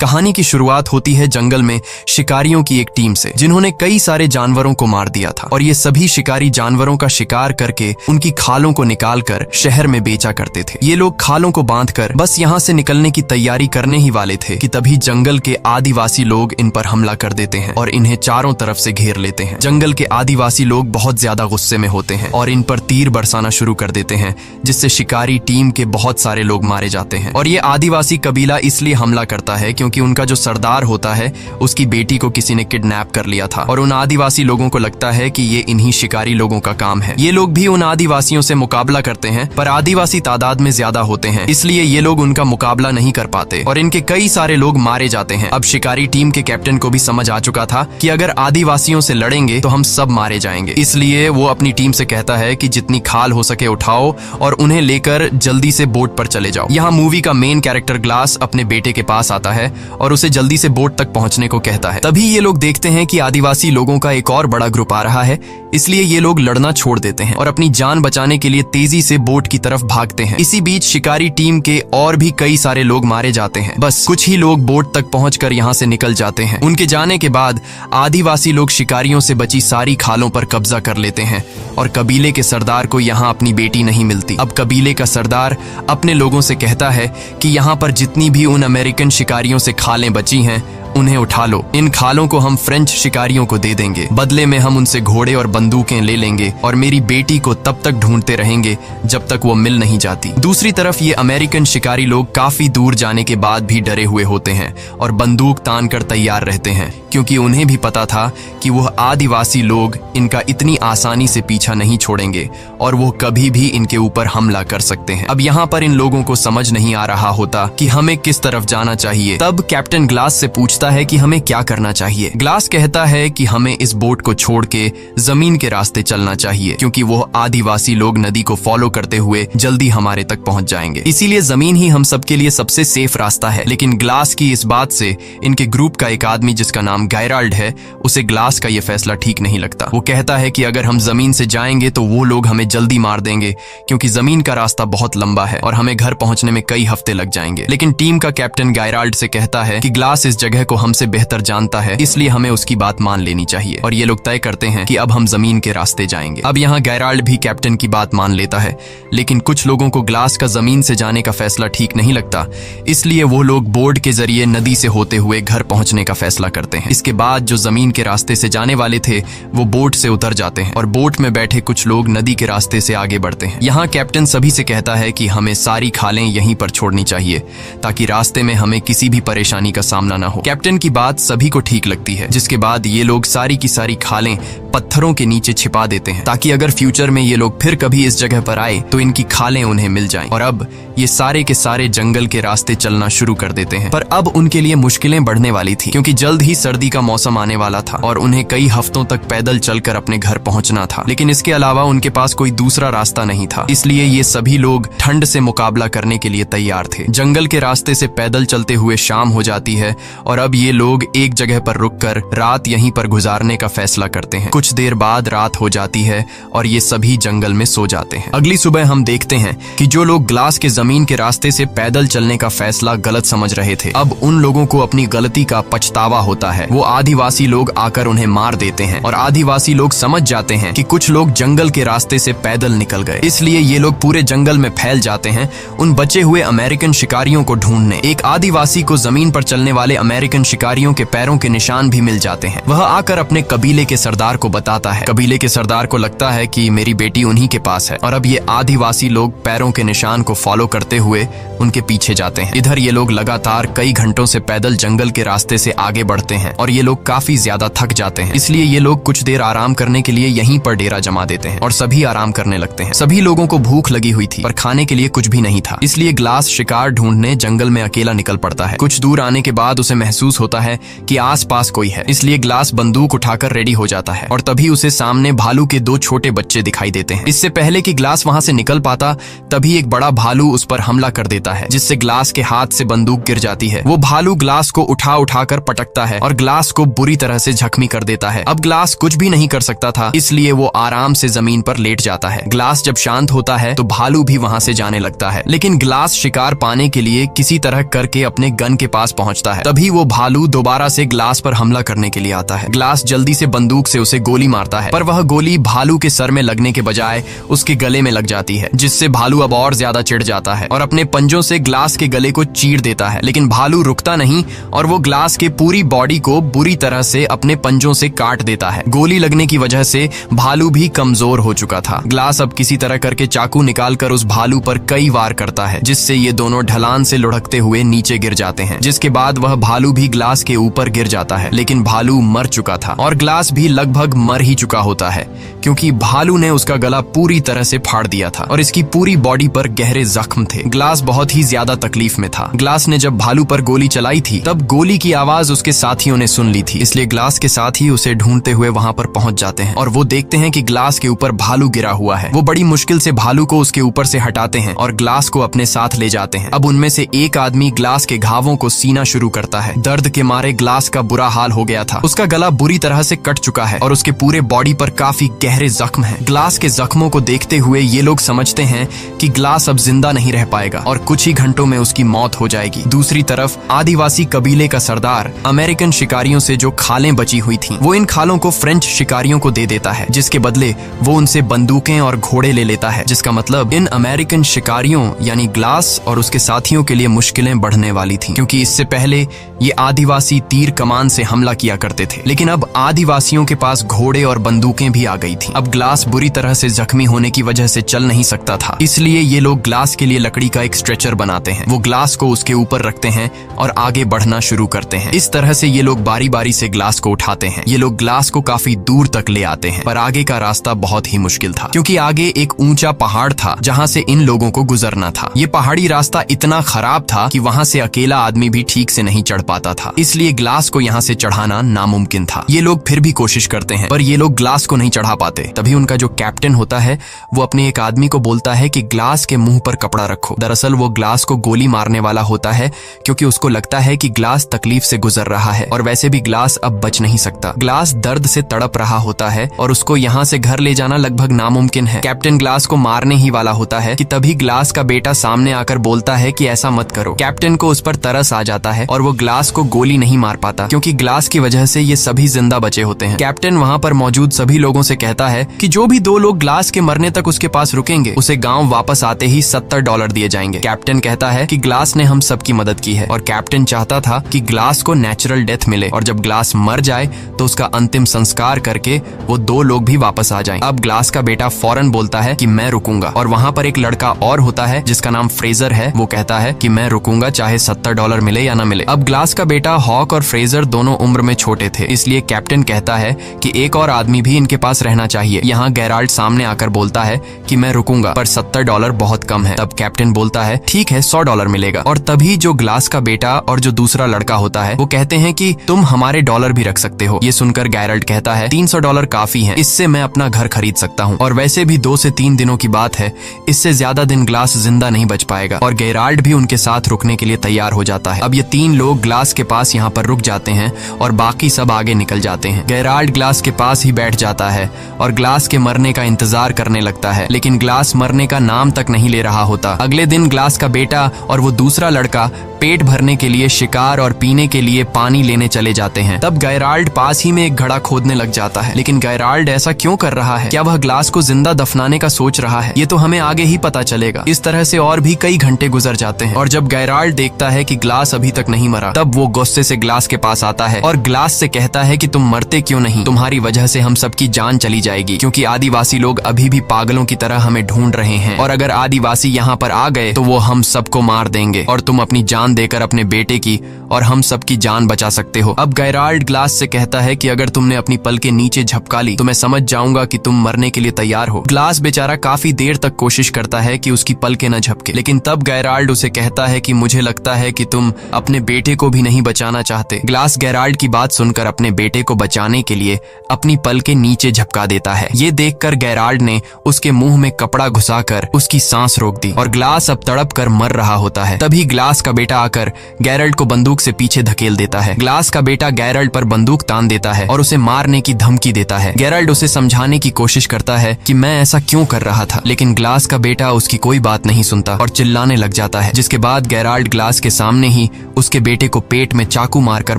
कहानी की शुरुआत होती है जंगल में शिकारियों की एक टीम से, जिन्होंने कई सारे जानवरों को मार दिया था और ये सभी शिकारी जानवरों का शिकार करके उनकी खालों को निकालकर शहर में बेचा करते थे। ये लोग खालों को बांधकर बस यहाँ से निकलने की तैयारी करने ही वाले थे कि तभी जंगल के आदिवासी लोग इन पर हमला कर देते हैं और इन्हें चारों तरफ से घेर लेते हैं। जंगल के आदिवासी लोग बहुत ज्यादा गुस्से में होते हैं और इन पर तीर बरसाना शुरू कर देते हैं, जिससे शिकारी टीम के बहुत सारे लोग मारे जाते हैं। और ये आदिवासी कबीला इसलिए हमला करता है क्योंकि उनका जो सरदार होता है उसकी बेटी को किसी ने किडनैप कर लिया था और उन आदिवासी लोगों को लगता है कि ये इन्हीं शिकारी लोगों का काम है। ये लोग भी उन आदिवासियों से मुकाबला करते हैं, पर आदिवासी तादाद में ज्यादा होते हैं, इसलिए ये लोग उनका मुकाबला नहीं कर पाते और इनके कई सारे लोग मारे जाते हैं। अब शिकारी टीम के कैप्टन को भी समझ आ चुका था कि अगर आदिवासियों से लड़ेंगे तो हम सब मारे जाएंगे, इसलिए वो अपनी टीम से कहता है कि जितनी खाल हो सके उठाओ और उन्हें लेकर जल्दी से बोट पर चले जाओ। यहाँ मूवी का मेन कैरेक्टर ग्लास अपने बेटे के पास आता है और उसे जल्दी से बोट तक पहुंचने को कहता है। तभी ये लोग देखते हैं कि आदिवासी लोगों का एक और बड़ा ग्रुप आ रहा है, इसलिए ये लोग लड़ना छोड़ देते हैं और अपनी जान बचाने के लिए तेजी से बोट की तरफ भागते हैं। इसी बीच शिकारी टीम के और भी कई सारे लोग मारे जाते हैं। बस कुछ ही लोग बोट तक पहुंचकर यहाँ से निकल जाते हैं। उनके जाने के बाद आदिवासी लोग शिकारियों से बची सारी खालों पर कब्जा कर लेते हैं और कबीले के सरदार को यहाँ अपनी बेटी नहीं मिलती। अब कबीले का सरदार अपने लोगों से कहता है कि यहाँ पर जितनी भी उन अमेरिकन शिकारियों से खालें बची हैं उन्हें उठा लो। इन खालों को हम फ्रेंच शिकारियों को दे देंगे, बदले में हम उनसे घोड़े और बंदूकें ले लेंगे और मेरी बेटी को तब तक ढूंढते रहेंगे जब तक वो मिल नहीं जाती। दूसरी तरफ ये अमेरिकन शिकारी लोग काफी दूर जाने के बाद भी डरे हुए होते हैं और बंदूक तान कर तैयार रहते हैं, क्योंकि उन्हें भी पता था कि वह आदिवासी लोग इनका इतनी आसानी से पीछा नहीं छोड़ेंगे और वो कभी भी इनके ऊपर हमला कर सकते हैं। अब यहाँ पर इन लोगों को समझ नहीं आ रहा होता कि हमें किस तरफ जाना चाहिए। तब कैप्टन ग्लास से पूछता है कि हमें क्या करना चाहिए। ग्लास कहता है कि हमें इस बोट को छोड़ के जमीन के रास्ते चलना चाहिए, क्योंकि वो आदिवासी लोग नदी को फॉलो करते हुए जल्दी हमारे तक पहुंच जाएंगे, इसीलिए जमीन ही हम सबके लिए सबसे सेफ रास्ता है। लेकिन ग्लास की इस बात से इनके ग्रुप का एक आदमी जिसका नाम गैराल्ड है, उसे ग्लास का ये फैसला ठीक नहीं लगता। वो कहता है कि अगर हम जमीन से जाएंगे तो वो लोग हमें जल्दी मार देंगे, क्योंकि जमीन का रास्ता बहुत लंबा है और हमें घर पहुंचने में कई हफ्ते लग जाएंगे। लेकिन टीम का कैप्टन गैराल्ड से कहता है कि ग्लास इस जगह को हमसे बेहतर जानता है, इसलिए हमें उसकी बात मान लेनी चाहिए और ये लोग तय करते हैं कि अब हम जमीन के रास्ते जाएंगे। अब यहाँ गैराल्ड भी कैप्टन की बात मान लेता है, लेकिन कुछ लोगों को ग्लास का जमीन से जाने का फैसला ठीक नहीं लगता, इसलिए वो लोग बोट के जरिए नदी से होते हुए घर पहुंचने का फैसला करते हैं। इसके बाद जो जमीन के रास्ते से जाने वाले थे वो बोट से उतर जाते हैं और बोट में बैठे कुछ लोग नदी के रास्ते से आगे बढ़ते हैं। यहाँ कैप्टन सभी से कहता है कि हमें सारी खालें यहीं पर छोड़नी चाहिए ताकि रास्ते में हमें किसी भी परेशानी का सामना न हो। कैप्टन की बात सभी को ठीक लगती है, जिसके बाद ये लोग सारी की सारी खालें पत्थरों के नीचे छिपा देते हैं ताकि अगर फ्यूचर में ये लोग फिर कभी इस जगह पर आए तो इनकी खालें उन्हें मिल जाएं। और अब ये सारे के सारे जंगल के रास्ते चलना शुरू कर देते हैं। पर अब उनके लिए मुश्किलें बढ़ने वाली थी, क्योंकि जल्द ही सर्दी का मौसम आने वाला था और उन्हें कई हफ्तों तक पैदल चलकर अपने घर पहुंचना था। लेकिन इसके अलावा उनके पास कोई दूसरा रास्ता नहीं था, इसलिए ये सभी लोग ठंड से मुकाबला करने के लिए तैयार थे। जंगल के रास्ते से पैदल चलते हुए शाम हो जाती है और अब ये लोग एक जगह पर रुककर रात यहीं पर गुजारने का फैसला करते हैं। कुछ देर बाद रात हो जाती है और ये सभी जंगल में सो जाते हैं। अगली सुबह हम देखते हैं कि जो लोग ग्लास के जमीन के रास्ते से पैदल चलने का फैसला गलत समझ रहे थे, अब उन लोगों को अपनी गलती का पछतावा होता है। वो आदिवासी लोग आकर उन्हें मार देते हैं और आदिवासी लोग समझ जाते हैं कि कुछ लोग जंगल के रास्ते से पैदल निकल गए, इसलिए ये लोग पूरे जंगल में फैल जाते हैं उन बचे हुए अमेरिकन शिकारियों को ढूंढने। एक आदिवासी को जमीन पर चलने वाले अमेरिकन शिकारियों के पैरों के निशान भी मिल जाते हैं। वह आकर अपने कबीले के सरदार को बताता है। कबीले के सरदार को लगता है कि मेरी बेटी उन्हीं के पास है और अब ये आदिवासी लोग पैरों के निशान को फॉलो करते हुए उनके पीछे जाते हैं। इधर ये लोग लगातार कई घंटों से पैदल जंगल के रास्ते से आगे बढ़ते हैं और ये लोग काफी ज्यादा थक जाते हैं, इसलिए ये लोग कुछ देर आराम करने के लिए यहीं पर डेरा जमा देते हैं और सभी आराम करने लगते हैं। सभी लोगों को भूख लगी हुई थी पर खाने के लिए कुछ भी नहीं था, इसलिए ग्लास शिकार ढूंढने जंगल में अकेला निकल पड़ता है। कुछ दूर आने के बाद उसे महसूस होता है कि आसपास कोई है, इसलिए ग्लास बंदूक उठाकर रेडी हो जाता है और तभी उसे सामने भालू के दो छोटे बच्चे दिखाई देते हैं। इससे पहले कि ग्लास वहां से निकल पाता तभी एक बड़ा भालू उस पर हमला कर देता है, जिससे ग्लास के हाथ से बंदूक गिर जाती है। वो भालू ग्लास को उठाकर पटकता है और ग्लास को बुरी तरह से जख्मी कर देता है। अब ग्लास कुछ भी नहीं कर सकता था, इसलिए वो आराम से जमीन पर लेट जाता है। ग्लास जब शांत होता है तो भालू भी वहां से जाने लगता है, लेकिन ग्लास शिकार पाने के लिए किसी तरह करके अपने गन के पास पहुंचता है। तभी वो भालू दोबारा से ग्लास पर हमला करने के लिए आता है। ग्लास जल्दी से बंदूक से उसे गोली मारता है, पर वह गोली भालू के सर में लगने के बजाय उसके गले में लग जाती है, जिससे भालू अब और ज्यादा चिढ़ जाता है और अपने पंजों से ग्लास के गले को चीर देता है। लेकिन भालू रुकता नहीं और वो ग्लास के पूरी बॉडी को बुरी तरह से अपने पंजों से काट देता है। गोली लगने की वजह से भालू भी कमजोर हो चुका था। ग्लास अब किसी तरह करके चाकू निकालकर उस भालू पर कई वार करता है, जिससे ये दोनों ढलान से लुढ़कते हुए नीचे गिर जाते हैं, जिसके बाद वह भालू भी ग्लास के ऊपर गिर जाता है। लेकिन भालू मर चुका था और ग्लास भी लगभग मर ही चुका होता है, क्योंकि भालू ने उसका गला पूरी तरह से फाड़ दिया था और इसकी पूरी बॉडी पर गहरे जख्म थे। ग्लास बहुत ही ज्यादा तकलीफ में था। ग्लास ने जब भालू पर गोली चलाई थी तब गोली की आवाज उसके साथियों ने सुन ली थी, इसलिए ग्लास के साथी उसे ढूंढते हुए वहां पर पहुंच जाते हैं और वो देखते हैं कि ग्लास के ऊपर भालू गिरा हुआ है। वो बड़ी मुश्किल से भालू को उसके ऊपर से हटाते हैं और ग्लास को अपने साथ ले जाते हैं। अब उनमें से एक आदमी ग्लास के घावों को सीना शुरू करता है। दर्द के मारे ग्लास का बुरा हाल हो गया था। उसका गला बुरी तरह से कट चुका है और उसके पूरे बॉडी पर काफी गहरे जख्म हैं। ग्लास के जख्मों को देखते हुए ये लोग समझते हैं कि ग्लास अब जिंदा नहीं रह पाएगा और कुछ ही घंटों में उसकी मौत हो जाएगी। दूसरी तरफ आदिवासी कबीले का सरदार अमेरिकन शिकारियों से जो खालें बची हुई थीं, वो इन खालों को फ्रेंच शिकारियों को दे देता है, जिसके बदले वो उनसे बंदूकें और घोड़े ले लेता है, जिसका मतलब इन अमेरिकन शिकारियों यानी ग्लास और उसके साथियों के लिए मुश्किलें बढ़ने वाली थीं, क्योंकि इससे पहले ये आदिवासी तीर कमान से हमला किया करते थे, लेकिन अब आदिवासियों के पास घोड़े और बंदूकें भी आ गई थीं। अब ग्लास बुरी तरह से जख्मी होने की वजह से चल नहीं सकता था, इसलिए ये लोग ग्लास के लिए लकड़ी का एक स्ट्रेचर बनाते हैं। वो ग्लास को उसके ऊपर रखते हैं और आगे बढ़ना शुरू करते हैं। इस तरह से ये लोग बारी बारी से ग्लास को उठाते हैं। ये लोग ग्लास को काफी दूर तक ले आते हैं, पर आगे का रास्ता बहुत ही मुश्किल था, क्योंकि आगे एक ऊंचा पहाड़ था जहां से इन लोगों को गुजरना था। ये पहाड़ी रास्ता इतना खराब था कि वहां से अकेला आदमी भी ठीक से नहीं चढ़ पाता था, इसलिए ग्लास को यहाँ से चढ़ाना नामुमकिन था। ये लोग फिर भी कोशिश करते हैं, पर ये लोग ग्लास को नहीं चढ़ा पाते। तभी उनका जो कैप्टन होता है वो अपने एक आदमी को बोलता है कि ग्लास के मुंह पर कपड़ा रखो। दरअसल वो ग्लास को गोली मारने वाला होता है, क्योंकि उसको लगता है कि ग्लास तकलीफ से गुजर रहा है और वैसे भी ग्लास अब बच नहीं सकता। ग्लास दर्द से तड़प रहा होता है और उसको यहाँ से घर ले जाना लगभग नामुमकिन है। कैप्टन ग्लास को मारने ही वाला होता है कि तभी ग्लास का बेटा सामने आकर बोलता है कि ऐसा मत करो। कैप्टन को उस पर तरस आ जाता है और वो ग्लास को गोली नहीं मार पाता, क्योंकि ग्लास की वजह से ये सभी जिंदा बचे होते हैं। कैप्टन वहाँ पर मौजूद सभी लोगों से कहता है कि जो भी 2 लोग ग्लास के मरने तक उसके पास रुकेंगे उसे गाँव वापस आते ही $70 दिए जाएंगे। कैप्टन कहता है कि ग्लास ने हम सबकी मदद की है और कैप्टन चाहता था कि ग्लास को नेचुरल डेथ मिले और जब ग्लास मर जाए तो उसका अंतिम संस्कार करके वो 2 लोग भी वापस आ जाएं। अब ग्लास का बेटा फौरन बोलता है कि मैं रुकूंगा, और वहाँ पर एक लड़का और होता है जिसका नाम फ्रेजर है। वो कहता है कि मैं रुकूंगा चाहे $70 मिले या ना मिले। अब ग्लास का बेटा हॉक और फ्रेजर दोनों उम्र में छोटे थे, इसलिए कैप्टन कहता है कि एक और आदमी भी इनके पास रहना चाहिए। यहाँ गेराल्ड सामने आकर बोलता है कि मैं रुकूंगा, पर $70 बहुत कम है। तब कैप्टन बोलता है ठीक है, $100 मिलेगा। और तभी जो ग्लास का बेटा और जो दूसरा लड़का होता है वो कहते हैं कि तुम हमारे डॉलर भी रख सकते हो। ये सुनकर गेराल्ड कहता है $300 काफी है, इससे मैं अपना घर खरीद सकता हूँ, और वैसे भी 2 से 3 दिनों की बात है, इससे ज्यादा दिन ग्लास जिंदा नहीं बच पाएगा। और गेराल्ड भी उनके साथ रुकने के लिए तैयार हो जाता है। अब ये 3 लोग ग्लास के पास यहाँ पर रुक जाते हैं और बाकी सब आगे निकल जाते हैं। गेराल्ड ग्लास के पास ही बैठ जाता है और ग्लास के मरने का इंतजार करने लगता है, लेकिन ग्लास मरने का नाम तक नहीं ले रहा होता। अगले दिन ग्लास का बेटा और वो दूसरा लड़का पेट भरने के लिए शिकार और पीने के लिए पानी लेने चले जाते हैं। तब गेराल्ड पास ही में एक घड़ा खोदने लग जाता है, लेकिन गेराल्ड ऐसा क्यों कर रहा है? क्या वह ग्लास को जिंदा दफनाने का सोच रहा है? ये तो हमें आगे ही पता चलेगा। इस तरह से और भी कई घंटे गुजर जाते हैं और जब गेराल्ड देखता है कि ग्लास अभी तक नहीं मरा, तब वो गुस्से से ग्लास के पास आता है और ग्लास से कहता है कि तुम मरते क्यों नहीं? तुम्हारी वजह से हम सबकी जान चली जाएगी, क्योंकि आदिवासी लोग अभी भी पागलों की तरह हमें ढूंढ रहे हैं, और अगर आदिवासी यहाँ पर आ गए तो वो हम सबको मार देंगे और तुम अपनी जान देकर अपने बेटे की और हम सबकी जान बचा सकते हो। अब गेराल्ड ग्लास से कहता है कि अगर तुमने अपनी पल के नीचे झपका ली तो मैं समझ जाऊंगा कि तुम मरने के लिए तैयार हो। ग्लास बेचारा काफी देर तक कोशिश करता है कि उसकी पल के न झपके, लेकिन तब गेराल्ड उसे कहता है कि मुझे लगता है कि तुम अपने बेटे को भी नहीं बचाना चाहते। ग्लास गेराल्ड की बात सुनकर अपने बेटे को बचाने के लिए अपनी पल के नीचे झपका देता है। ये देखकर गेराल्ड ने उसके मुंह में कपड़ा घुसाकर उसकी सांस रोक दी और ग्लास अब तड़प कर मर रहा होता है। तभी ग्लास का बेटा आकर गेराल्ड को बंदूक बंदूक से पीछे धकेल देता है। ग्लास का बेटा गैरल्ड पर बंदूक तान देता है और उसे मारने की धमकी देता है। गैरल्ड उसे समझाने की कोशिश करता है कि मैं ऐसा क्यों कर रहा था, लेकिन ग्लास का बेटा उसकी कोई बात नहीं सुनता और चिल्लाने लग जाता है, जिसके बाद गैराल्ड ग्लास के सामने ही उसके बेटे को पेट में चाकू मारकर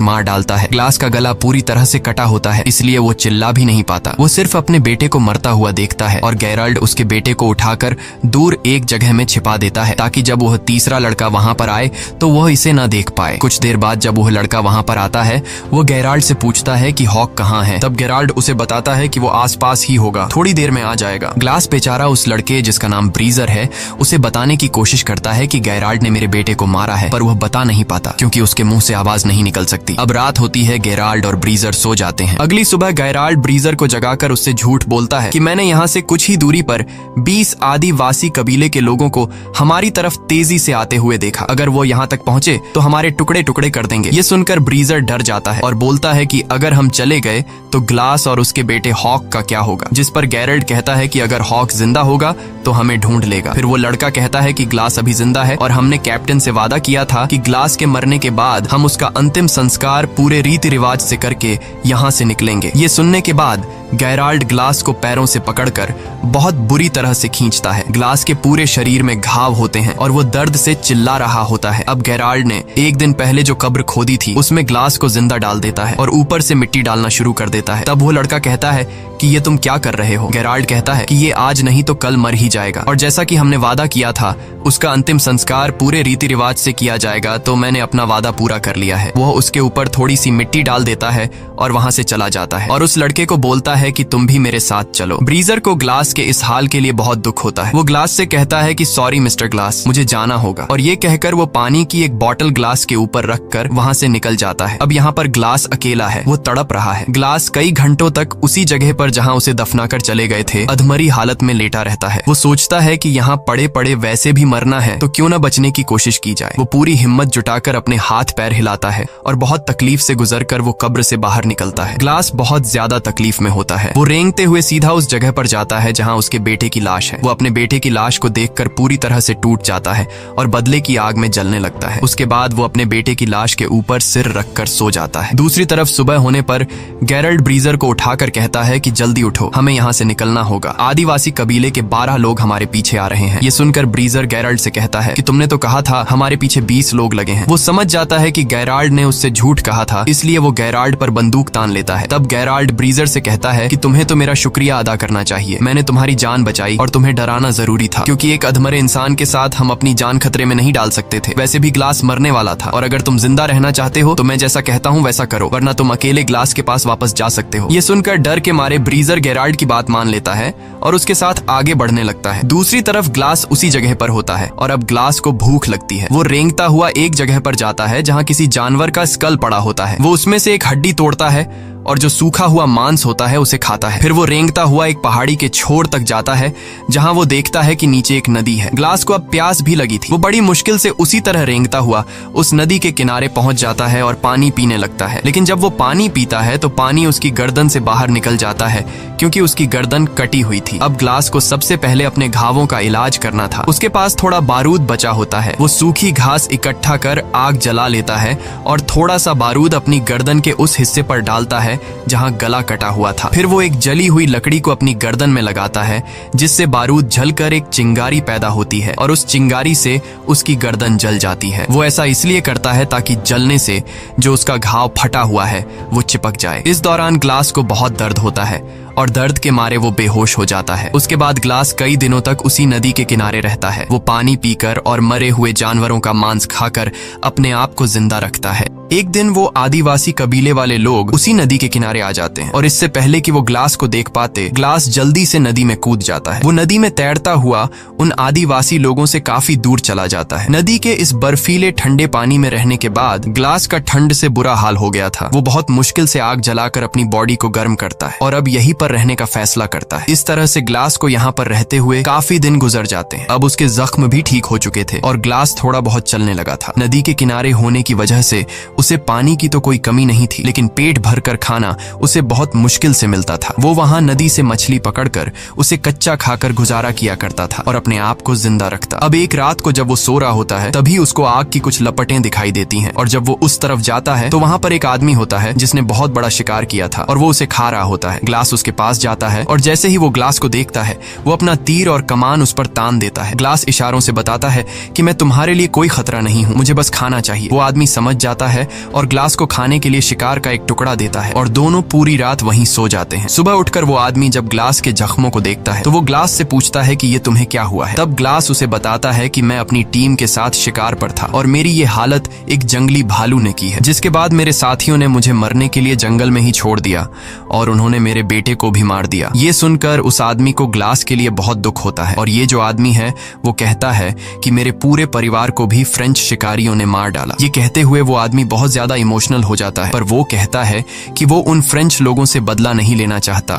मार डालता है। ग्लास का गला पूरी तरह से कटा होता है, इसलिए वो चिल्ला भी नहीं पाता। वो सिर्फ अपने बेटे को मरता हुआ देखता है और गैराल्ड उसके बेटे को उठाकर दूर एक जगह में छिपा देता है ताकि जब वह तीसरा लड़का वहां पर आए तो वह इसे न देख पाए। कुछ देर बाद जब वह लड़का वहां पर आता है, वो गैराल्ड से पूछता है कि हॉक कहाँ है। तब गैराल्ड उसे बताता है कि वो आसपास ही होगा, थोड़ी देर में आ जाएगा। ग्लास बेचारा उस लड़के जिसका नाम ब्रीजर है उसे बताने की कोशिश करता है कि गैराल्ड ने मेरे बेटे को मारा है, पर वह बता नहीं पाता क्योंकि उसके मुंह से आवाज नहीं निकल सकती। अब रात होती है, गैराल्ड और ब्रीजर सो जाते हैं। अगली सुबह गैराल्ड ब्रीजर को जगाकर उससे झूठ बोलता है कि मैंने यहाँ से कुछ ही दूरी पर 20 आदिवासी कबीले के लोगों को हमारी तरफ तेजी से आते हुए देखा। अगर वो यहाँ तक पहुंचे तो हमारे टुकड़े टुकड़े कर देंगे। ये सुनकर ब्रीजर डर जाता है और बोलता है कि अगर हम चले गए तो ग्लास और उसके बेटे हॉक का क्या होगा, जिस पर गैरल्ड कहता है कि अगर हॉक जिंदा होगा तो हमें ढूंढ लेगा। फिर वो लड़का कहता है कि ग्लास अभी जिंदा है और हमने कैप्टन से वादा किया था कि ग्लास के मरने के बाद हम उसका अंतिम संस्कार पूरे रीति रिवाज से करके यहाँ से निकलेंगे। ये सुनने के बाद गैराल्ड ग्लास को पैरों से पकड़कर बहुत बुरी तरह से खींचता है। ग्लास के पूरे शरीर में घाव होते हैं और वो दर्द से चिल्ला रहा होता है। अब गैराल्ड ने एक दिन पहले जो कब्र खोदी थी उसमें ग्लास को जिंदा डाल देता है और ऊपर से मिट्टी डालना शुरू कर देता है। तब वो लड़का कहता है कि ये तुम क्या कर रहे हो। गैराल्ड कहता है कि ये आज नहीं तो कल मर ही जाएगा और जैसा कि हमने वादा किया था उसका अंतिम संस्कार पूरे रीति रिवाज से किया जाएगा, तो मैंने अपना वादा पूरा कर लिया है। वो उसके ऊपर थोड़ी सी मिट्टी डाल देता है और वहां से चला जाता है और उस लड़के को बोलता है कि तुम भी मेरे साथ चलो। ब्रीजर को ग्लास के इस हाल के लिए बहुत दुख होता है। वो ग्लास से कहता है कि सॉरी मिस्टर ग्लास, मुझे जाना होगा, और ये कहकर वो पानी की एक बॉटल ग्लास के ऊपर रखकर वहां से निकल जाता है। अब यहाँ पर ग्लास अकेला है, वो तड़प रहा है। ग्लास कई घंटों तक उसी जगह पर जहाँ उसे दफनाकर चले गए थे अधमरी हालत में लेटा रहता है। वो सोचता है कि यहाँ पड़े पड़े वैसे भी मरना है तो क्यों न बचने की कोशिश की जाए। वो पूरी हिम्मत जुटाकर अपने हाथ पैर हिलाता है और बहुत तकलीफ से गुजरकर वो कब्र से बाहर निकलता है। ग्लास बहुत ज्यादा तकलीफ में होता है। वो रेंगते हुए सीधा उस जगह पर जाता है जहाँ उसके बेटे की लाश है। वो अपने बेटे की लाश को देखकर पूरी तरह से टूट जाता है और बदले की आग में जलने लगता है। उसके बाद वो अपने बेटे की लाश के ऊपर सिर रखकर सो जाता है। दूसरी तरफ सुबह होने पर गैरल्ड ब्रीजर को उठाकर कहता है कि जल्दी उठो, हमें यहाँ से निकलना होगा। आदिवासी कबीले के 12 लोग हमारे पीछे आ रहे हैं। ये सुनकर ब्रीजर गैरल्ड से कहता है कि तुमने तो कहा था हमारे पीछे 20 लोग लगे हैं। वो समझ जाता है कि गैराल्ड ने उससे झूठ कहा था, इसलिए वो गैराल्ड पर बंदूक तान लेता है। तब गैराल्ड ब्रीजर से कहता है कि तुम्हें तो मेरा शुक्रिया अदा करना चाहिए। मैंने तुम्हारी जान बचाई और तुम्हें डराना जरूरी था, क्योंकि एक अधमरे इंसान के साथ हम अपनी जान खतरे में नहीं डाल सकते थे। वैसे भी ग्लास मरने वाला था और अगर तुम जिंदा रहना चाहते हो तो मैं जैसा कहता हूँ वैसा करो, वरना तुम अकेले ग्लास के पास वापस जा सकते हो। ये सुनकर डर के मारे ब्रीजर गैराल्ड की बात मान लेता है और उसके साथ आगे बढ़ने लगता है। दूसरी तरफ ग्लास उसी जगह पर होता है और अब ग्लास को भूख लगती है। वो रेंगता हुआ एक जगह पर जाता है जहाँ किसी जानवर का स्कल पड़ा होता है। वो उसमें से एक हड्डी तोड़ता है और जो सूखा हुआ मांस होता है उसे खाता है। फिर वो रेंगता हुआ एक पहाड़ी के छोर तक जाता है जहां वो देखता है कि नीचे एक नदी है। ग्लास को अब प्यास भी लगी थी। वो बड़ी मुश्किल से उसी तरह रेंगता हुआ उस नदी के किनारे पहुंच जाता है और पानी पीने लगता है। लेकिन जब वो पानी पीता है तो पानी उसकी गर्दन से बाहर निकल जाता है क्योंकि उसकी गर्दन कटी हुई थी। अब ग्लास को सबसे पहले अपने घावों का इलाज करना था। उसके पास थोड़ा बारूद बचा होता है। वो सूखी घास इकट्ठा कर आग जला लेता है और थोड़ा सा बारूद अपनी गर्दन के उस हिस्से पर डालता है जहां गला कटा हुआ था। फिर वो एक जली हुई लकड़ी को अपनी गर्दन में लगाता है जिससे बारूद जलकर एक चिंगारी पैदा होती है और उस चिंगारी से उसकी गर्दन जल जाती है। वो ऐसा इसलिए करता है ताकि जलने से जो उसका घाव फटा हुआ है वो चिपक जाए। इस दौरान ग्लास को बहुत दर्द होता है और दर्द के मारे वो बेहोश हो जाता है। उसके बाद ग्लास कई दिनों तक उसी नदी के किनारे रहता है। वो पानी पीकर और मरे हुए जानवरों का मांस खाकर अपने आप को जिंदा रखता है। एक दिन वो आदिवासी कबीले वाले लोग उसी नदी के किनारे आ जाते हैं और इससे पहले कि वो ग्लास को देख पाते, ग्लास जल्दी से नदी में कूद जाता है। वो नदी में तैरता हुआ उन आदिवासी लोगों से काफी दूर चला जाता है। नदी के इस बर्फीले ठंडे पानी में रहने के बाद ग्लास का ठंड से बुरा हाल हो गया था। वो बहुत मुश्किल से आग जलाकर अपनी बॉडी को गर्म करता है और अब यहीं पर पर रहने का फैसला करता है। इस तरह से ग्लास को यहाँ पर रहते हुए काफी दिन गुजर जाते हैं। अब उसके जख्म भी ठीक हो चुके थे और ग्लास थोड़ा बहुत चलने लगा था। नदी के किनारे होने की वजह से उसे पानी की तो कोई कमी नहीं थी, लेकिन पेट भरकर खाना उसे बहुत मुश्किल से मिलता था। वो वहां नदी से मछली पकड़कर उसे कच्चा खाकर गुजारा किया करता था और अपने आप को जिंदा रखता। अब एक रात को जब वो सो रहा होता है तभी उसको आग की कुछ लपटें दिखाई देती हैं और जब वो उस तरफ जाता है तो वहां पर एक आदमी होता है जिसने बहुत बड़ा शिकार किया था और वो उसे खा रहा होता है। ग्लास उसके पास जाता है और जैसे ही वो ग्लास को देखता है वो अपना तीर और कमान उस पर तान देता है। ग्लास इशारों से बताता है कि मैं तुम्हारे लिए कोई खतरा नहीं हूँ, मुझे बस खाना चाहिए। वो आदमी समझ जाता है और ग्लास को खाने के लिए शिकार का एक टुकड़ा देता है और दोनों पूरी रात वहीं सो जाते हैं। सुबह उठकर वो आदमी जब ग्लास के जख्मों को देखता है तो वो ग्लास से पूछता है कि ये तुम्हें क्या हुआ है। तब ग्लास उसे बताता है कि मैं अपनी टीम के साथ शिकार पर था और मेरी ये हालत एक जंगली भालू ने की है, जिसके बाद मेरे साथियों ने मुझे मरने के लिए जंगल में ही छोड़ दिया और उन्होंने मेरे बेटे को भी मार दिया। ये सुनकर उस आदमी को ग्लास के लिए बहुत दुख होता है और ये जो आदमी है वो कहता है कि मेरे पूरे परिवार को भी फ्रेंच शिकारियों ने मार डाला। ये कहते हुए वो आदमी बहुत ज्यादा इमोशनल हो जाता है, पर वो कहता है कि वो उन फ्रेंच लोगों से बदला नहीं लेना चाहता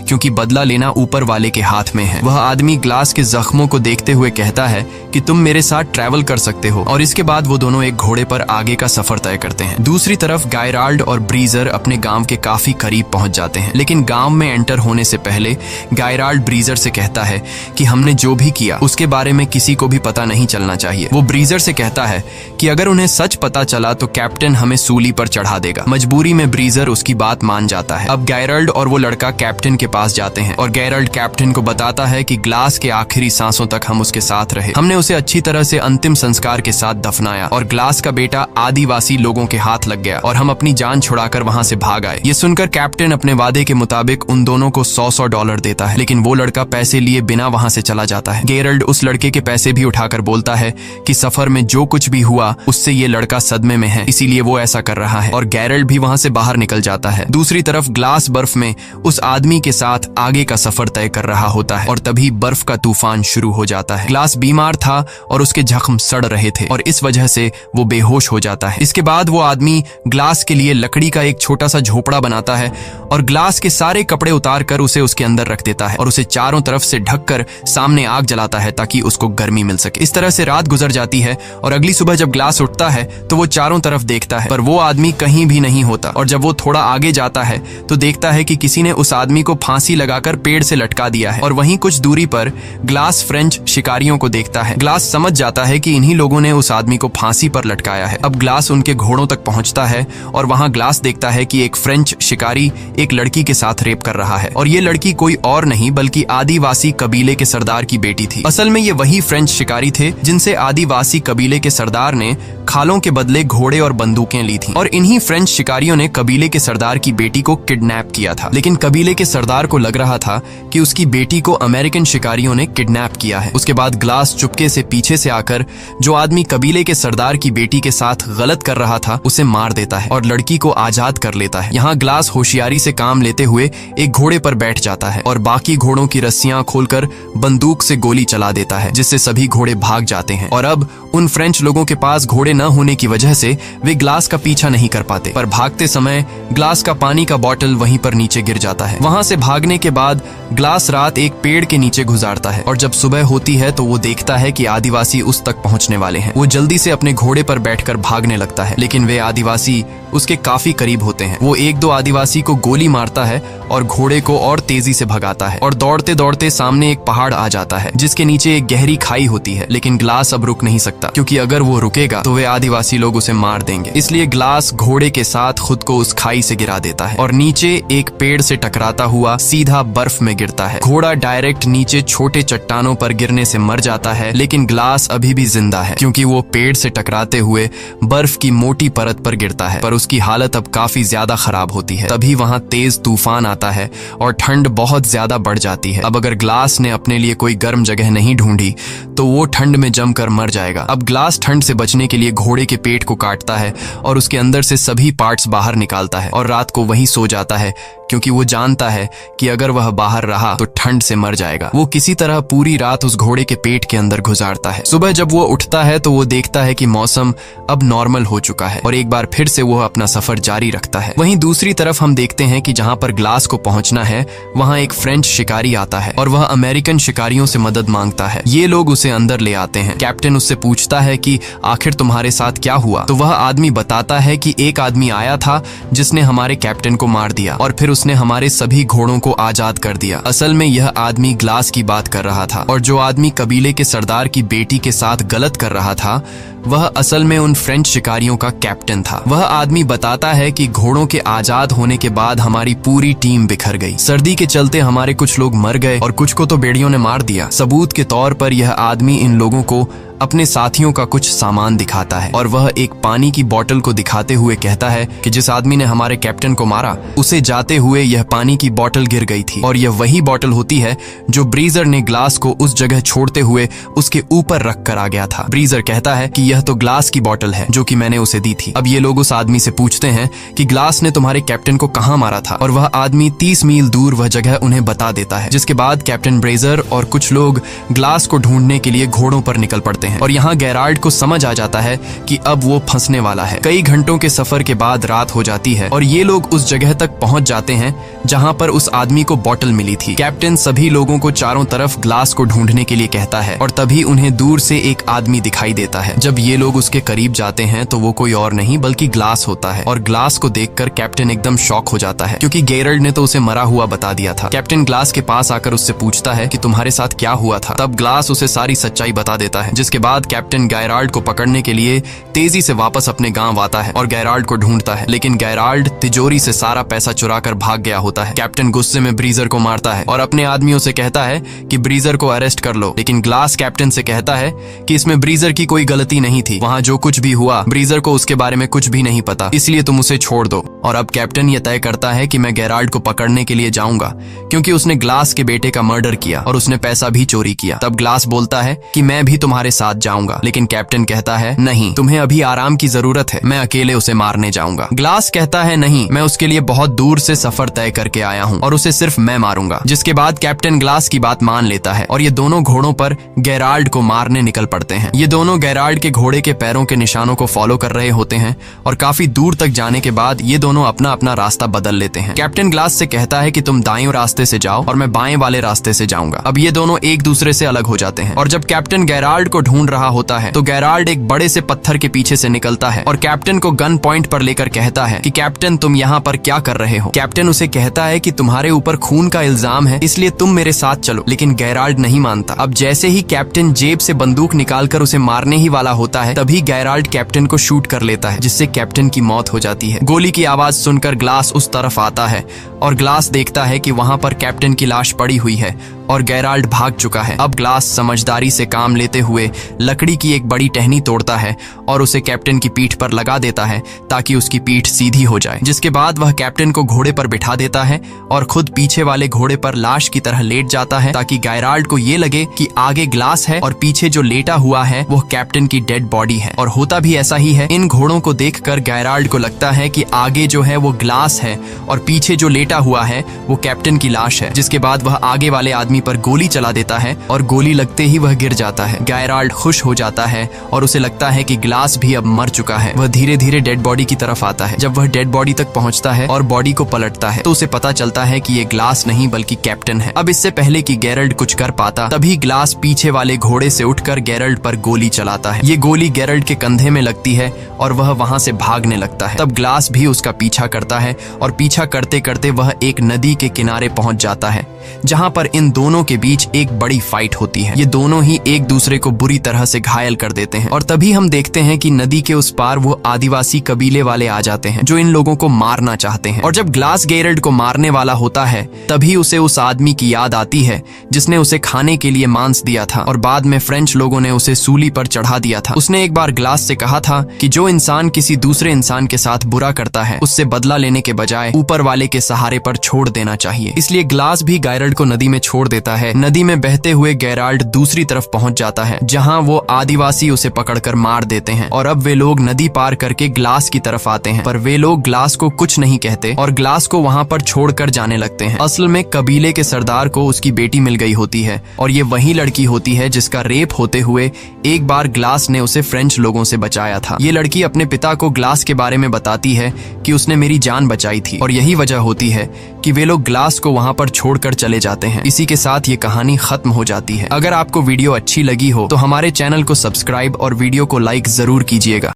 क्योंकि बदला लेना ऊपर वाले के हाथ में है। वह आदमी ग्लास के जख्मों को देखते हुए कहता है कि तुम मेरे साथ ट्रैवल कर सकते हो और इसके बाद वो दोनों एक घोड़े पर आगे का सफर तय करते हैं। दूसरी तरफ गायराल्ड और ब्रीजर अपने गांव के काफी करीब पहुंच जाते हैं, लेकिन गांव में एंटर होने से पहले गायराल्ड ब्रीजर से कहता है कि हमने जो भी किया उसके बारे में किसी को भी पता नहीं चलना चाहिए। वो ब्रीजर से कहता है कि अगर उन्हें सच पता चला तो कैप्टन हमें सूली पर चढ़ा देगा। मजबूरी में ब्रीजर उसकी बात मान जाता है। अब गायराल्ड और वो लड़का कैप्टन के पास जाते हैं और गायराल्ड कैप्टन को बताता है कि ग्लास के आखिरी सांसों तक हम उसके साथ रहे, हमने उसे अच्छी तरह से अंतिम संस्कार के साथ दफनाया और ग्लास का बेटा आदिवासी लोगों के हाथ लग गया और हम अपनी जान छुड़ाकर वहां से भाग आए। ये सुनकर कैप्टन अपने वादे के मुताबिक उन दोनों को $100 देता है, लेकिन वो लड़का पैसे लिए बिना वहां से चला जाता है। गेरल्ड उस लड़के के पैसे भी उठाकर बोलता है कि सफर में जो कुछ भी हुआ उससे ये लड़का सदमे में है, इसीलिए वो ऐसा कर रहा है और गेरल्ड भी वहां से बाहर निकल जाता है। दूसरी तरफ ग्लास बर्फ में उस आदमी के साथ आगे का सफर तय कर रहा होता है और तभी बर्फ का तूफान शुरू हो जाता है। ग्लास बीमार था और उसके जख्म सड़ रहे थे और इस वजह से वो बेहोश हो जाता है। इसके बाद वो आदमी ग्लास के लिए लकड़ी का एक छोटा सा झोपड़ा बनाता है और ग्लास के सारे कपड़े उतार कर उसे उसके अंदर रख देता है और उसे चारों तरफ से ढककर सामने आग जलाता है ताकि उसको गर्मी मिल सके। इस तरह से रात गुजर जाती है और अगली सुबह जब ग्लास उठता है तो वो चारों तरफ देखता है पर वो आदमी कहीं भी नहीं होता और जब वो थोड़ा आगे जाता है तो देखता है कि किसी ने उस आदमी को फांसी लगाकर पेड़ से लटका दिया है और वहीं कुछ दूरी पर ग्लास फ्रेंच शिकारियों को देखता है। ग्लास समझ जाता है कि इन्हीं लोगों ने उस आदमी को फांसी पर लटकाया है। अब ग्लास उनके घोड़ों तक पहुंचता है और वहां ग्लास देखता है कि एक फ्रेंच शिकारी एक लड़की के साथ रेप कर रहा है और ये लड़की कोई और नहीं बल्कि आदिवासी कबीले के सरदार की बेटी थी। असल में ये वही फ्रेंच शिकारी थे जिनसे आदिवासी कबीले के सरदार ने खालों के बदले घोड़े और बंदूकें ली थी और इन्हीं फ्रेंच शिकारियों ने कबीले के सरदार की बेटी को किडनैप किया था। लेकिन कबीले के सरदार को लग रहा था कि उसकी बेटी को अमेरिकन शिकारियों ने किडनैप किया है। उसके बाद ग्लास चुपके से पीछे से आकर जो आदमी कबीले के सरदार की बेटी के साथ गलत कर रहा था उसे मार देता है और लड़की को आजाद कर लेता है। यहाँ ग्लास होशियारी से काम लेते हुए एक घोड़े पर बैठ जाता है और बाकी घोड़ों की रस्सियां खोलकर बंदूक से गोली चला देता है जिससे सभी घोड़े भाग जाते हैं और अब उन फ्रेंच लोगों के पास घोड़े न होने की वजह से वे ग्लास का पीछा नहीं कर पाते, पर भागते समय ग्लास का पानी का बोतल वहीं पर नीचे गिर जाता है। वहां से भागने के बाद ग्लास रात एक पेड़ के नीचे गुजारता है और जब सुबह होती है तो वो देखता है कि आदिवासी उस तक पहुंचने वाले हैं। वो जल्दी से अपने घोड़े पर बैठकर भागने लगता है, लेकिन वे आदिवासी उसके काफी करीब होते हैं। वो एक दो आदिवासी को गोली मारता है और घोड़े को और तेजी से भगाता है और दौड़ते दौड़ते सामने एक पहाड़ आ जाता है जिसके नीचे एक गहरी खाई होती है। लेकिन ग्लास अब रुक नहीं सकता क्योंकि अगर वो रुकेगा तो वे आदिवासी लोग उसे मार देंगे। इसलिए ग्लास घोड़े के साथ खुद को उस खाई से गिरा देता है और नीचे एक पेड़ से टकराता हुआ सीधा बर्फ में गिरता है। घोड़ा डायरेक्ट नीचे छोटे चट्टानों पर गिरने से मर जाता है, लेकिन ग्लास अभी भी जिंदा है क्योंकि वो पेड़ से टकराते हुए बर्फ की मोटी परत पर गिरता है, पर उसकी हालत अब काफी ज्यादा खराब होती है। तभी वहां तेज तूफान आता है और ठंड बहुत ज्यादा बढ़ जाती है। अब अगर ग्लास ने अपने लिए कोई गर्म जगह नहीं ढूंढी तो वो ठंड में जमकर मर जाएगा। अब ग्लास ठंड से बचने के लिए घोड़े के पेट को काटता है और उसके अंदर से सभी पार्ट्स बाहर निकालता है और रात को वहीं सो जाता है क्योंकि वो जानता है कि अगर वह बाहर रहा तो ठंड से मर जाएगा। वो किसी तरह पूरी रात उस घोड़े के पेट के अंदर गुजारता है। सुबह जब वो उठता है तो वो देखता है कि मौसम अब नॉर्मल हो चुका है और एक बार फिर से वो अपना सफर जारी रखता है। वहीं दूसरी तरफ हम देखते हैं कि जहां पर ग्लास को पहुंचना है, वहां एक फ्रेंच शिकारी आता है और वह अमेरिकन शिकारियों से मदद मांगता है। ये लोग उसे अंदर ले आते हैं। कैप्टन उससे पूछता है कि आखिर तुम्हारे साथ क्या हुआ? तो वह आदमी बताता है कि एक आदमी आया था जिसने हमारे कैप्टन को मार दिया और फिर उसने हमारे सभी घोड़ों को आजाद कर दिया। असल में यह आदमी ग्लास की बात कर रहा था और जो आदमी कबीले के सरदार की बेटी के साथ गलत कर रहा था वह असल में उन फ्रेंच शिकारियों का कैप्टन था। वह आदमी बताता है कि घोड़ों के आजाद होने के बाद हमारी पूरी टीम बिखर गई। सर्दी के चलते हमारे कुछ लोग मर गए और कुछ को तो बेड़ियों ने मार दिया। सबूत के तौर पर यह आदमी इन लोगों को अपने साथियों का कुछ सामान दिखाता है और वह एक पानी की बोतल को दिखाते हुए कहता है कि जिस आदमी ने हमारे कैप्टन को मारा उसे जाते हुए यह पानी की बोतल गिर गई थी और यह वही बोतल होती है जो ब्रीजर ने ग्लास को उस जगह छोड़ते हुए उसके ऊपर रख कर आ गया था। ब्रीजर कहता है कि यह तो ग्लास की बोतल है जो कि मैंने उसे दी थी। अब ये लोग उस आदमी से पूछते हैं कि ग्लास ने तुम्हारे कैप्टन को कहाँ मारा था और वह आदमी 30 मील दूर वह जगह उन्हें बता देता है। जिसके बाद कैप्टन ब्रेजर और कुछ लोग ग्लास को ढूंढने के लिए घोड़ों पर निकल पड़ते हैं और यहाँ गेराल्ड को समझ आ जाता है कि अब वो फंसने वाला है। कई घंटों के सफर के बाद रात हो जाती है और ये लोग उस जगह तक पहुंच जाते हैं जहां पर उस आदमी को बोतल मिली थी। कैप्टन सभी लोगों को चारों तरफ ग्लास को ढूंढने के लिए कहता है और तभी उन्हें दूर से एक आदमी दिखाई देता है। जब ये लोग उसके करीब जाते हैं तो वो कोई और नहीं बल्कि ग्लास होता है और ग्लास को देखकर कैप्टन एकदम शॉक हो जाता है क्योंकि गेराल्ड ने तो उसे मरा हुआ बता दिया था। कैप्टन ग्लास के पास आकर उससे पूछता है कि तुम्हारे साथ क्या हुआ था। तब ग्लास उसे सारी सच्चाई बता देता है। जिसके बाद कैप्टन गेराल्ड को पकड़ने के लिए तेजी से वापस अपने गांव आता है और गेराल्ड को ढूंढता है, लेकिन गेराल्ड तिजोरी से सारा पैसा चुराकर भाग गया होता है। कैप्टन गुस्से में ब्रीजर को मारता है और अपने आदमियों से कहता है कि ब्रीजर को अरेस्ट कर लो, लेकिन ग्लास कैप्टन से कहता है कि इसमें ब्रीजर की कोई गलती नहीं थी। वहां जो कुछ भी हुआ ब्रीजर को उसके बारे में कुछ भी नहीं पता, इसलिए तुम उसे छोड़ दो। और अब कैप्टन यह तय करता है कि मैं गेराल्ड को पकड़ने के लिए जाऊंगा क्योंकि उसने ग्लास के बेटे का मर्डर किया और उसने पैसा भी चोरी किया। तब ग्लास बोलता है कि मैं भी तुम्हारे साथ जाऊंगा, लेकिन कैप्टन कहता है नहीं, तुम्हें अभी आराम की जरूरत है, मैं अकेले उसे मारने जाऊंगा। ग्लास कहता है नहीं, मैं उसके लिए बहुत दूर से सफर तय करके आया हूँ और उसे सिर्फ मैं मारूंगा। जिसके बाद कैप्टन ग्लास की बात मान लेता है और ये दोनों घोड़ों पर गेराल्ड को मारने निकल पड़ते हैं। ये दोनों गेराल्ड के घोड़े के पैरों के निशानों को फॉलो कर रहे होते हैं और काफी दूर तक जाने के बाद ये दोनों अपना अपना रास्ता बदल लेते हैं। कैप्टन ग्लास से कहता है कि तुम दाएं रास्ते से जाओ और मैं बाएं वाले रास्ते से जाऊंगा। अब ये दोनों एक दूसरे से अलग हो जाते हैं और जब कैप्टन गेराल्ड को ढूंढ रहा होता है तो गेराल्ड एक बड़े से पत्थर के पीछे से निकलता है और कैप्टन को गन पॉइंट पर लेकर कहता है कि कैप्टन तुम यहाँ पर क्या कर रहे हो। कैप्टन उसे कहता है कि तुम्हारे ऊपर खून का इल्जाम है, इसलिए तुम मेरे साथ चलो, लेकिन गेराल्ड नहीं मानता। अब जैसे ही कैप्टन जेब से बंदूक निकालकर उसे मारने ही वाला होता है तभी गेराल्ड कैप्टन को शूट कर लेता है, जिससे कैप्टन की मौत हो जाती है। गोली की आवाज सुनकर ग्लास उस तरफ आता है और ग्लास देखता है कि वहां पर कैप्टन की लाश पड़ी हुई है और गेराल्ड भाग चुका है। अब ग्लास समझदारी से काम लेते हुए लकड़ी की एक बड़ी टहनी तोड़ता है और उसे कैप्टन की पीठ पर लगा देता है ताकि उसकी पीठ सीधी हो जाए। जिसके बाद वह कैप्टन को घोड़े पर बिठा देता है और खुद पीछे वाले घोड़े पर लाश की तरह लेट जाता है ताकि गेराल्ड को ये लगे कि आगे ग्लास है और पीछे जो लेटा हुआ है वो कैप्टन की डेड बॉडी है। और होता भी ऐसा ही है। इन घोड़ों को देखकर गेराल्ड को लगता है कि आगे जो है वो ग्लास है और पीछे जो लेटा हुआ है वो कैप्टन की लाश है। जिसके बाद वह आगे वाले आदमी पर गोली चला देता है और गोली लगते ही वह गिर जाता है। गेराल्ड खुश हो जाता है और उसे लगता है कि ग्लास भी अब मर चुका है। वह धीरे धीरे डेड बॉडी की तरफ आता है। जब वह डेड बॉडी तक पहुंचता है और बॉडी को पलटता है तो उसे पता चलता है कि ये ग्लास नहीं बल्कि कैप्टन है। अब इससे पहले कि गेराल्ड कुछ कर पाता तभी ग्लास पीछे वाले घोड़े से उठकर गेराल्ड पर गोली चलाता है। ये गोली गेराल्ड के कंधे में लगती है और वह वहां से भागने लगता है। तब ग्लास भी उसका पीछा करता है और पीछा करते करते वह एक नदी के किनारे पहुंच जाता है जहां पर इन दोनों के बीच एक बड़ी फाइट होती है। ये दोनों ही एक दूसरे को बुरी तरह से घायल कर देते हैं और तभी हम देखते हैं कि नदी के उस पार वो आदिवासी कबीले वाले आ जाते हैं जो इन लोगों को मारना चाहते हैं। और जब ग्लास गेराल्ड को मारने वाला होता है तभी उसे उस आदमी की याद आती है जिसने उसे खाने के लिए मांस दिया था और बाद में फ्रेंच लोगों ने उसे सूली पर चढ़ा दिया था। उसने एक बार ग्लास से कहा था कि जो इंसान किसी दूसरे इंसान के साथ बुरा करता है उससे बदला लेने के बजाय ऊपर वाले के सहारे पर छोड़ देना चाहिए। इसलिए ग्लास भी गैराल्ड को नदी में छोड़ देता है। नदी में बहते हुए गैराल्ड दूसरी तरफ पहुंच जाता है, जहां वो आदिवासी उसे पकड़कर मार देते हैं और अब वे लोग नदी पार करके ग्लास की तरफ आते हैं, पर वे लोग ग्लास को कुछ नहीं कहते और ग्लास को वहां पर छोड़कर जाने लगते हैं। असल में कबीले के सरदार को उसकी बेटी मिल गई होती है और ये वही लड़की होती है जिसका रेप होते हुए एक बार ग्लास ने उसे फ्रेंच लोगों से बचाया था। ये लड़की अपने पिता को ग्लास के बारे में बताती है कि उसने मेरी जान बचाई थी और यही वजह होती है कि वे लोग ग्लास को वहां पर छोड़कर चले जाते हैं। इसी के साथ ये कहानी खत्म हो जाती है। अगर आपको वीडियो अच्छी लगी हो तो हमारे चैनल को सब्सक्राइब और वीडियो को लाइक जरूर कीजिएगा।